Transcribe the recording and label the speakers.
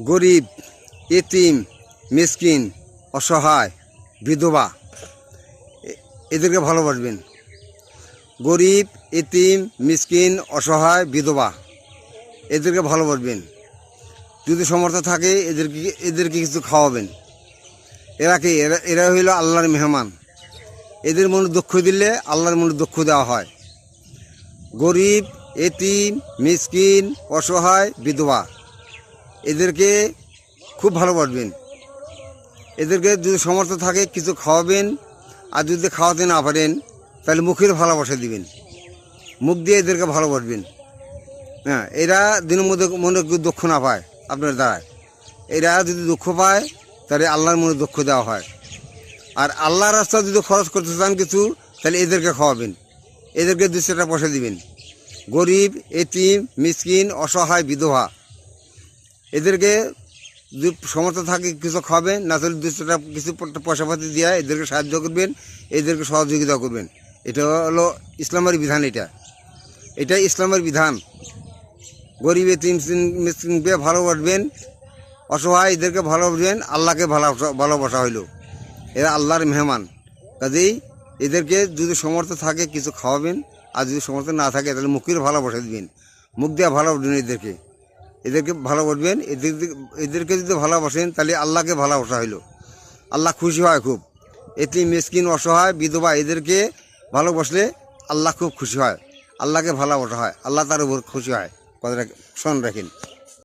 Speaker 1: গরিব, এতিম, মিসকিন, অসহায়, বিধবা এদেরকে ভালোবাসবেন। গরিব, এতিম, মিসকিন, অসহায়, বিধবা এদেরকে ভালোবাসবেন। যদি সমর্থ থাকে এদেরকে কিছু খাওয়াবেন। এরা হইল আল্লাহর মেহমান। এদের মনে দুঃখ দিলে আল্লাহর মনে দুঃখ দেওয়া হয়। গরিব, এতিম, মিসকিন, অসহায়, বিধবা এদেরকে খুব ভালোবাসবেন। এদেরকে যদি সমর্থ থাকে কিছু খাওয়াবেন, আর যদি খাওয়াতে না পারেন তাহলে মুখের ভালোবাসা দিবেন, মুখ দিয়ে এদেরকে ভালোবাসবেন। হ্যাঁ, এরা দিনের মধ্যে মনে দুঃখ না পায় আপনার দ্বারায়। এরা যদি দুঃখ পায় তাহলে আল্লাহর মনে দুঃখ দেওয়া হয়। আর আল্লাহর রাস্তা যদি খরচ করতে চান কিছু তাহলে এদেরকে খাওয়াবেন, এদেরকে 200 টাকা পয়সা দিবেন। গরিব, এতিম, মিসকিন, অসহায়, বিধবা এদেরকে যদি সমর্থ থাকে কিছু খাওয়াবেন, না তাহলে 200 টাকা কিছু পয়সা পাতি দিয়ে এদেরকে সাহায্য করবেন, এদেরকে সহযোগিতা করবেন। এটা হলো ইসলামের বিধান। এটাই ইসলামের বিধান। গরিব, এতিম, মিসকিনকে ভালোবাসবেন, অসহায় এদেরকে ভালোবাসবেন। আল্লাহকে ভালোবাসা হইল। এরা আল্লাহর মেহমান। কাজেই এদেরকে যদি সমর্থ থাকে কিছু খাওয়াবেন, আর যদি সমর্থ না থাকে তাহলে মুখের ভালোবাসা দিবেন, মুখ দিয়ে ভালোবাসবেন। এদেরকে ভালোবাসবেন। এদেরকে যদি ভালোবাসেন তাহলে আল্লাহকে ভালোবাসা হইল। আল্লাহ খুশি হয় খুব। এতিম, মিসকিন, অসহায়, বিধবা এদেরকে ভালোবাসলে আল্লাহ খুব খুশি হয়, আল্লাহকে ভালোবাসা হয়, আল্লাহ তার উপর খুশি হয়। কথাটা স্মরণ রাখেন।